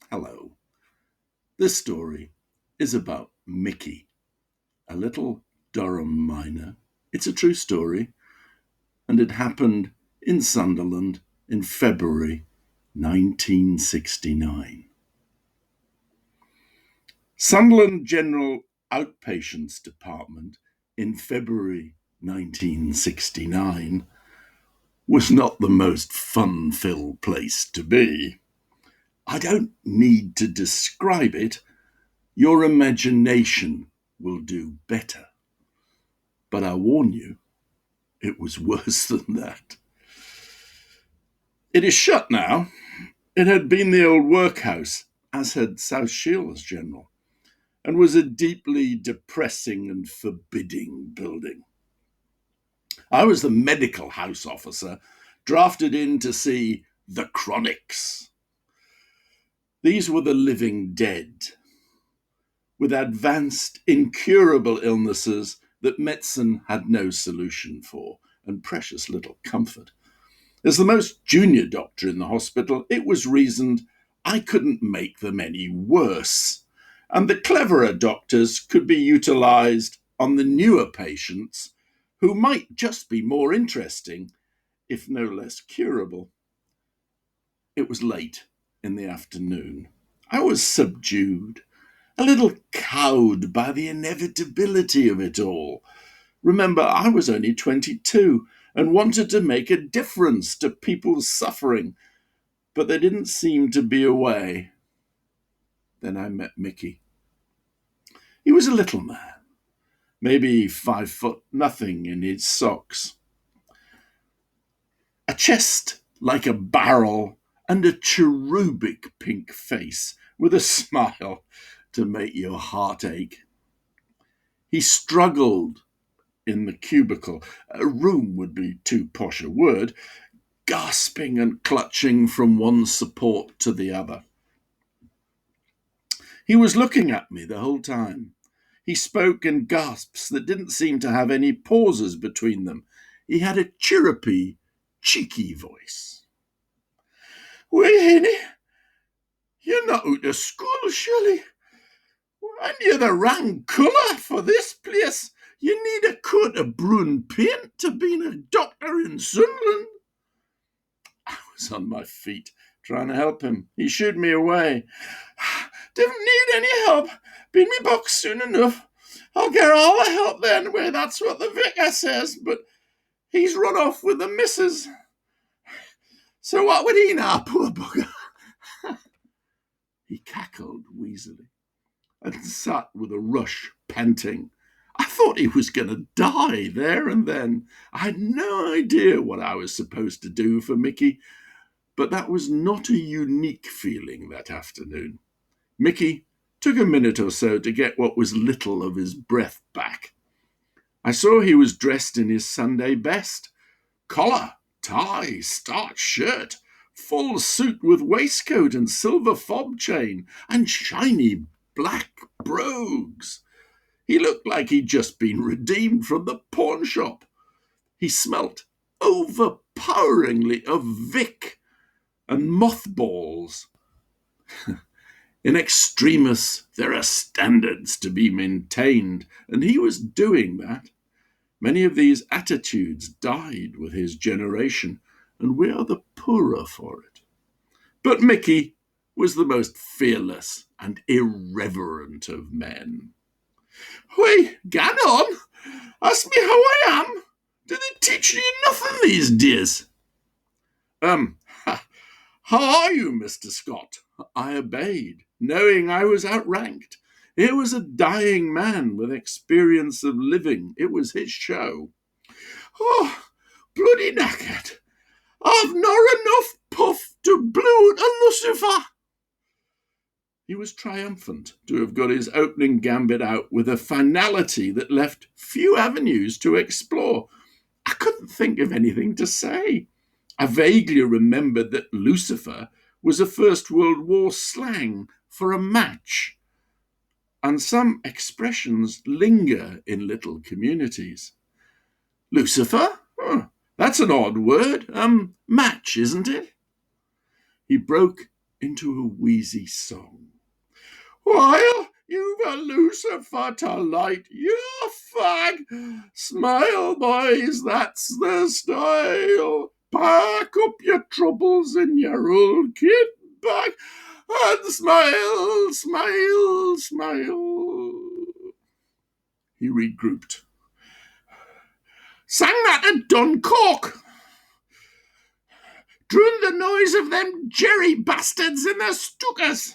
Hello. This story is about Mickey, a little Durham miner. It's a true story, and it happened in Sunderland in February 1969. Sunderland General Outpatients Department in February 1969 was not the most fun-filled place to be. I don't need to describe it. Your imagination will do better. But I warn you, it was worse than that. It is shut now. It had been the old workhouse, as had South Shields General, and was a deeply depressing and forbidding building. I was the medical house officer, drafted in to see the chronics. These were the living dead, with advanced, incurable illnesses that medicine had no solution for, and precious little comfort. As the most junior doctor in the hospital, it was reasoned I couldn't make them any worse, and the cleverer doctors could be utilised on the newer patients who might just be more interesting, if no less curable. It was late in the afternoon. I was subdued, a little cowed by the inevitability of it all. Remember, I was only 22 and wanted to make a difference to people's suffering, but there didn't seem to be a way. Then I met Mickey. He was a little man, maybe 5 foot nothing in his socks. A chest like a barrel and a cherubic pink face with a smile to make your heart ache. He struggled in the cubicle. A room would be too posh a word, gasping and clutching from one support to the other. He was looking at me the whole time. He spoke in gasps that didn't seem to have any pauses between them. He had a chirrupy, cheeky voice. "Wait, Henny, you're not out of school, surely? And you're the wrong colour for this place. You need a coat of brun paint to be a doctor in Sunderland." I was on my feet, trying to help him. He shooed me away. "Don't need any help. Be in me box soon enough. I'll get all the help then, where that's what the vicar says, but he's run off with the missus. So what would he now, poor bugger?" He cackled wheezily and sat with a rush, panting. I thought he was going to die there and then. I had no idea what I was supposed to do for Mickey, but that was not a unique feeling that afternoon. Mickey took a minute or so to get what was little of his breath back. I saw he was dressed in his Sunday best. Collar, tie, starched shirt, full suit with waistcoat and silver fob chain, and shiny black brogues. He looked like he'd just been redeemed from the pawn shop. He smelt overpoweringly of Vic and mothballs. In extremis, there are standards to be maintained, and he was doing that. Many of these attitudes died with his generation, and we are the poorer for it. But Mickey was the most fearless and irreverent of men. "Why, gan on. Ask me how I am. Do they teach you nothing these days?" How are you, Mr. Scott?" I obeyed, knowing I was outranked. Here was a dying man with experience of living. It was his show. "Oh, bloody knackered. I've not enough puff to blow out a lucifer." He was triumphant to have got his opening gambit out with a finality that left few avenues to explore. I couldn't think of anything to say. I vaguely remembered that Lucifer was a First World War slang for a match, and some expressions linger in little communities. "Lucifer? Oh, that's an odd word. Match, isn't it?" He broke into a wheezy song. While you've a Lucifer to light your fag, smile, boys, that's the style. Pack up your troubles in your old kit bag and smile, smile, smile. He regrouped. Sang that at Dunkirk. Drowned the noise of them Jerry bastards in their stuckers.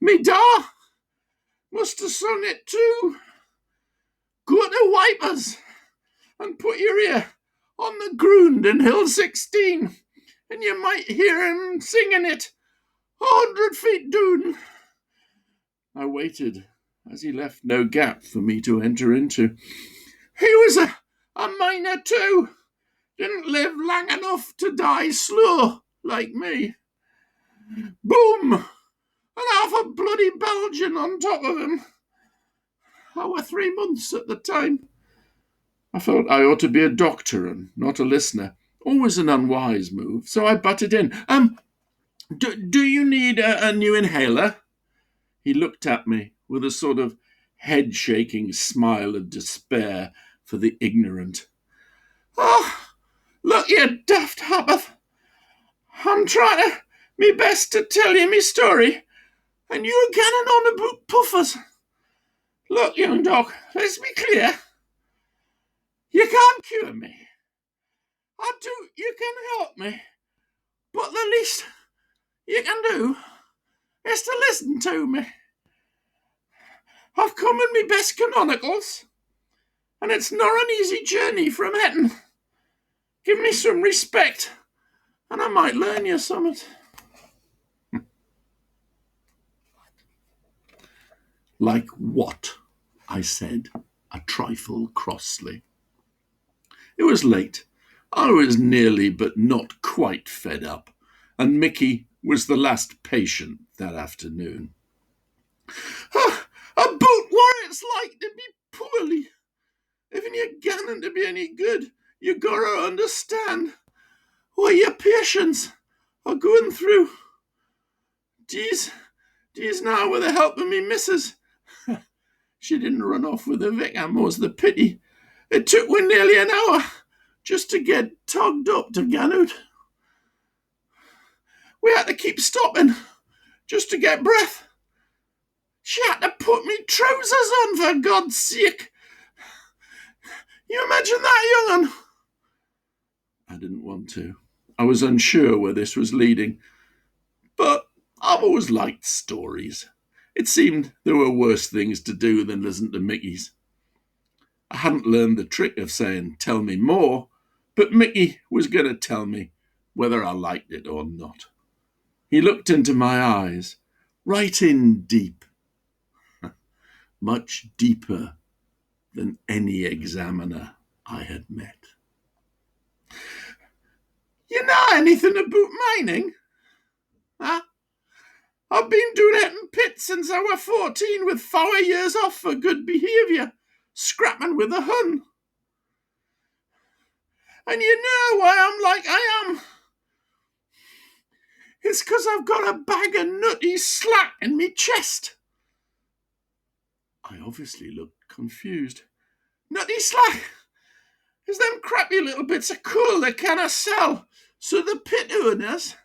Me da must have sung it too. Go to Wipers and put your ear on the ground in Hill 16, and you might hear him singing it 100 feet down. I waited, as he left no gap for me to enter into. He was a miner too. Didn't live long enough to die slow, like me. Boom! And half a bloody Belgian on top of him. I were 3 months at the time. I felt I ought to be a doctor and not a listener. Always an unwise move, so I butted in. Do you need a new inhaler? He looked at me with a sort of head-shaking smile of despair for the ignorant. Oh, look, you daft happoth. I'm trying me best to tell you me story, and you're getting on about puffers. Look, young doc, let's be clear. You can't cure me. You can help me. But the least you can do is to listen to me. I've come in me best canonicals, and it's not an easy journey from Hetton. Give me some respect, and I might learn you something. Like what? I said, a trifle crossly. It was late. I was nearly but not quite fed up, and Mickey was the last patient that afternoon. About what it's like to be poorly. If you're ganning to be any good, you gotta understand what your patients are going through. Geez now, with the help of me missus. She didn't run off with the vicar, more's the pity. It took me nearly an hour just to get togged up to Ganut. We had to keep stopping just to get breath. She had to put me trousers on, for God's sake. You imagine that, young un? I didn't want to. I was unsure where this was leading. But I've always liked stories. It seemed there were worse things to do than listen to Mickey's. I hadn't learned the trick of saying, tell me more, but Mickey was going to tell me whether I liked it or not. He looked into my eyes, right in deep, much deeper than any examiner I had met. You know anything about mining? Huh? I've been doing it in pits since I was 14 with 4 years off for good behaviour, scrapping with a Hun. And you know why I'm like I am? It's 'cause I've got a bag of nutty slack in me chest. I obviously looked confused. Nutty slack? Is them crappy little bits of coal they cannot sell, so the pit owners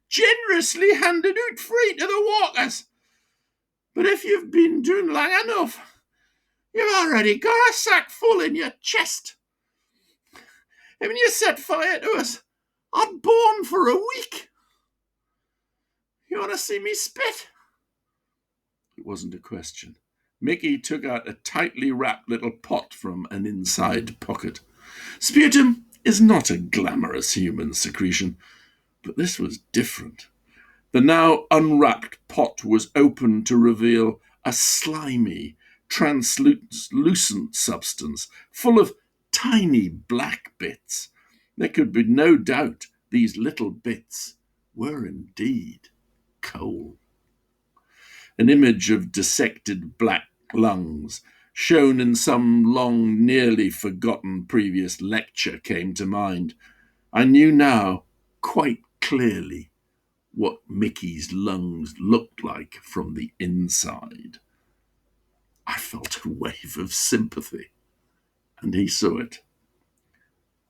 generously handed out free to the walkers. But if you've been doing long enough, you've already got a sack full in your chest. And when you set fire to us, I'd born for a week. You want to see me spit? It wasn't a question. Mickey took out a tightly wrapped little pot from an inside pocket. Sputum is not a glamorous human secretion, but this was different. The now unwrapped pot was open to reveal a slimy, translucent substance full of tiny black bits. There could be no doubt these little bits were indeed coal. An image of dissected black lungs, shown in some long, nearly forgotten previous lecture, came to mind. I knew now, quite clearly, what Mickey's lungs looked like from the inside. I felt a wave of sympathy, and he saw it.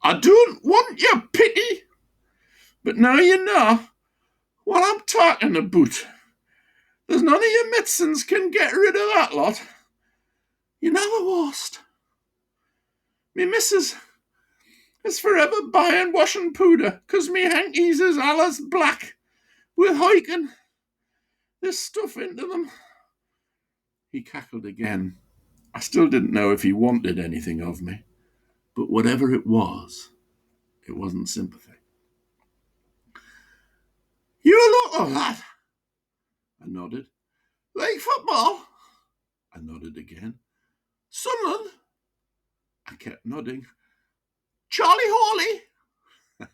I don't want your pity, but now you know what I'm talking about. There's none of your medicines can get rid of that lot. You know the worst. Me missus is forever buying washing powder, 'cause me hankies is allus black with hiking this stuff into them. He cackled again. I still didn't know if he wanted anything of me, but whatever it wasn't sympathy. You look a lad. I nodded. Like football? I nodded again. Sunderland? I kept nodding. Charlie Hawley?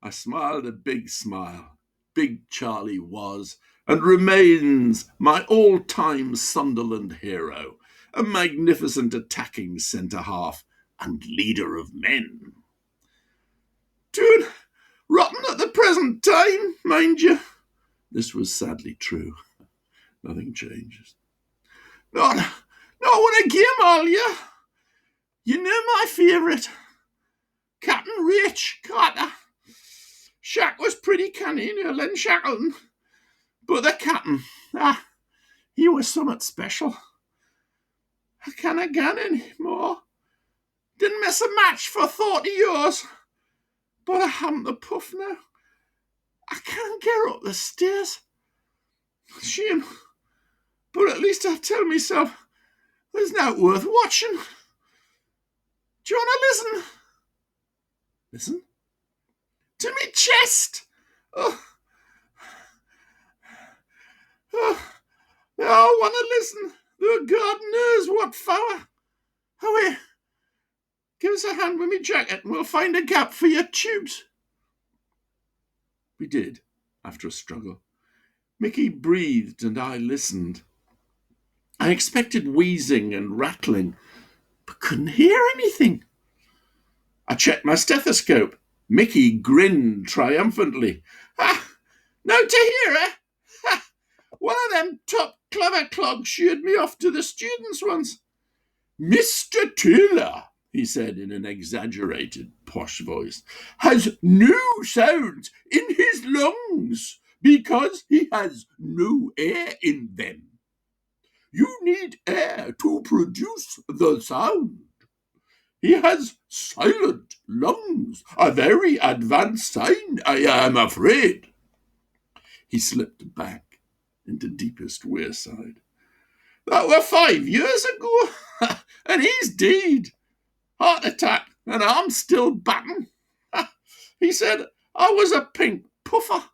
I smiled a big smile. Big Charlie was and remains my all-time Sunderland hero, a magnificent attacking centre-half and leader of men. Doing rotten at the present time, mind you. This was sadly true. Nothing changes. Not when I game all you. You know my favourite. Captain Rich Carter. Shaq was pretty canny, Len Shackleton. But the captain, he was somewhat special. I can't gan anymore. Didn't miss a match for 30 years. But I haven't the puff now. I can't get up the stairs. Shame. But at least I tell myself there's not worth watching. Do you want to listen? Listen? To me chest. Oh, I want to listen. The God knows what for. Oh, here. Give us a hand with me jacket and we'll find a gap for your tubes. We did, after a struggle. Mickey breathed and I listened. I expected wheezing and rattling, but couldn't hear anything. I checked my stethoscope. Mickey grinned triumphantly. No to hear, eh? One of them top clever clogs sheared me off to the students once. Mr. Taylor, he said in an exaggerated, posh voice, has no sounds in his lungs because he has no air in them. You need air to produce the sound. He has silent lungs, a very advanced sign, I am afraid. He slipped back into deepest wearside. That were 5 years ago, and he's dead. Heart attack, and I'm still batting. He said I was a pink puffer.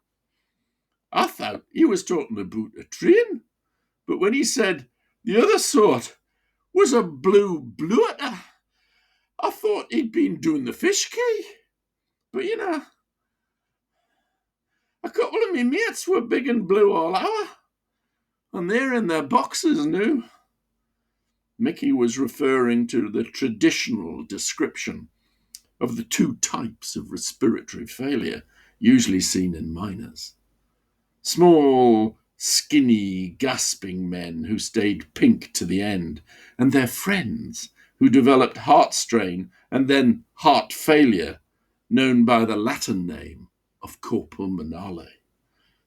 I thought he was talking about a train, but when he said the other sort was a blue bloater, I thought he'd been doing the fish key. But you know, a couple of me mates were big and blue all hour, and they're in their boxes now. Mickey was referring to the traditional description of the 2 types of respiratory failure usually seen in miners. Small, skinny, gasping men who stayed pink to the end, and their friends who developed heart strain and then heart failure, known by the Latin name of cor pulmonale.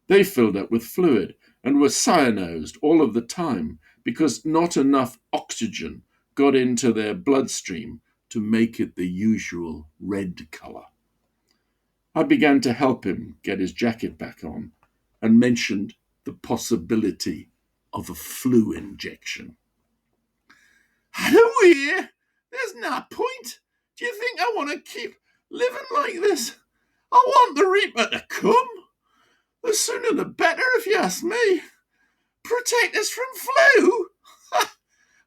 They filled up with fluid and were cyanosed all of the time because not enough oxygen got into their bloodstream to make it the usual red colour. I began to help him get his jacket back on and mentioned the possibility of a flu injection. I don't hear. There's no point. Do you think I want to keep living like this? I want the reaper to come. The sooner the better, if you ask me. Protect us from flu?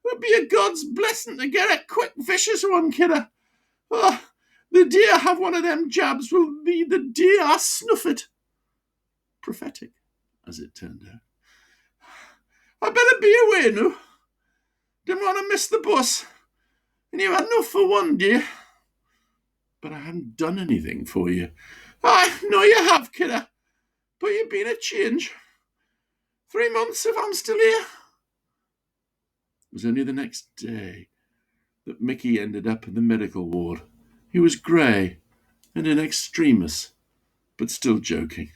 Would be a God's blessing to get a quick, vicious one, kidder. The day I have one of them jabs will be the day I snuff it. Prophetic, as it turned out. I better be away now. Didn't want to miss the bus. And you had enough for one day. But I haven't done anything for you. I know you have, kidder. But you've been a change. 3 months if I'm still here. It was only the next day that Mickey ended up in the medical ward. He was grey and in extremis, but still joking.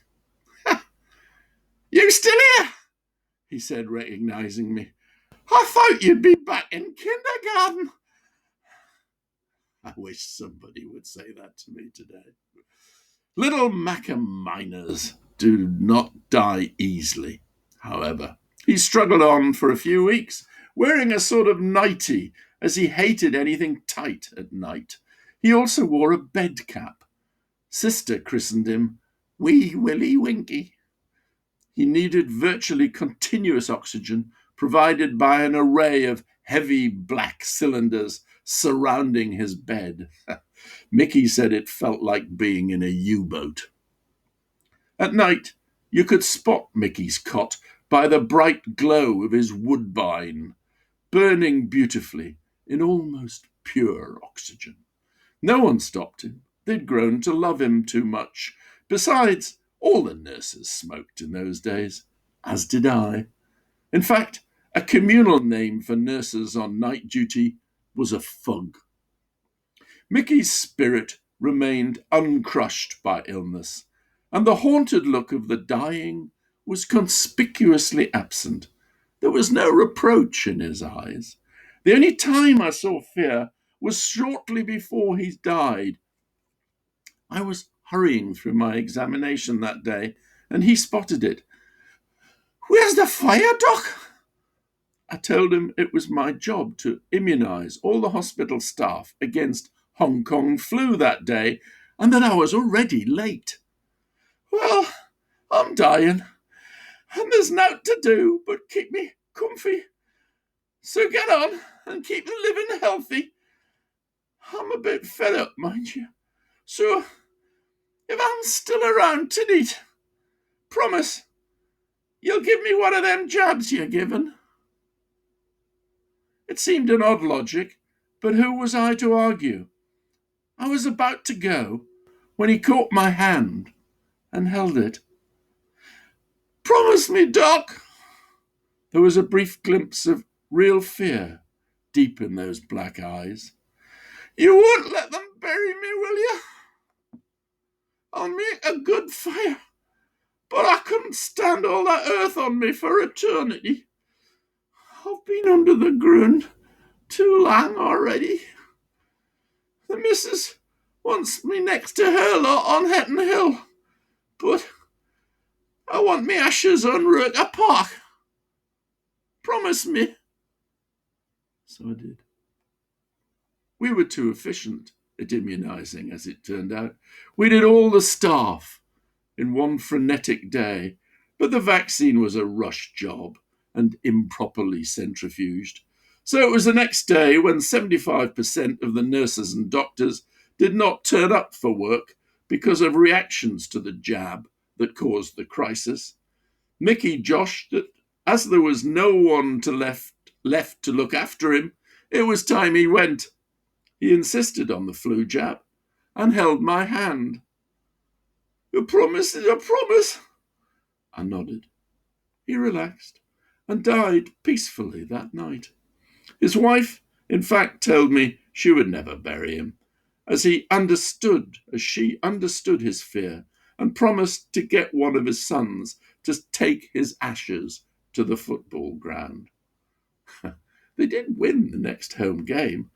You still here? He said, recognising me. I thought you'd be back in kindergarten. I wish somebody would say that to me today. Little Macca miners do not die easily, however. He struggled on for a few weeks, wearing a sort of nightie, as he hated anything tight at night. He also wore a bed cap. Sister christened him Wee Willie Winky. He needed virtually continuous oxygen, provided by an array of heavy black cylinders surrounding his bed. Mickey said it felt like being in a U-boat. At night, you could spot Mickey's cot by the bright glow of his woodbine, burning beautifully in almost pure oxygen. No one stopped him. They'd grown to love him too much. Besides, all the nurses smoked in those days, as did I. In fact, a communal name for nurses on night duty was a fug. Mickey's spirit remained uncrushed by illness, and the haunted look of the dying was conspicuously absent. There was no reproach in his eyes. The only time I saw fear was shortly before he died. I was hurrying through my examination that day, and he spotted it. Where's the fire, Doc? I told him it was my job to immunise all the hospital staff against Hong Kong flu that day, and that I was already late. Well, I'm dying, and there's nought to do but keep me comfy. So get on and keep living healthy. I'm a bit fed up, mind you. So if I'm still around tonight, promise you'll give me one of them jabs you're given. It seemed an odd logic, but who was I to argue? I was about to go when he caught my hand and held it. Promise me, Doc. There was a brief glimpse of real fear deep in those black eyes. You won't let them bury me, will you? I'll make a good fire, but I couldn't stand all that earth on me for eternity. I've been under the ground too long already. The missus wants me next to her lot on Hetton Hill, but I want me ashes on Rurka Park. Promise me. So I did. We were too efficient at immunising, as it turned out. We did all the staff in one frenetic day, but the vaccine was a rush job and improperly centrifuged. So it was the next day when 75% of the nurses and doctors did not turn up for work because of reactions to the jab that caused the crisis. Mickey joshed that as there was no one left to look after him, it was time he went. He insisted on the flu jab and held my hand. A promise is a promise. I nodded. He relaxed and died peacefully that night. His wife, in fact, told me she would never bury him, as she understood his fear and promised to get one of his sons to take his ashes to the football ground. They did win the next home game.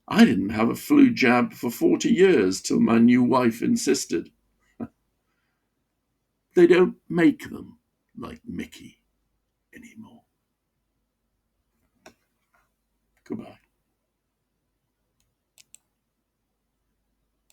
I didn't have a flu jab for 40 years till my new wife insisted. They don't make them like Mickey anymore. Goodbye.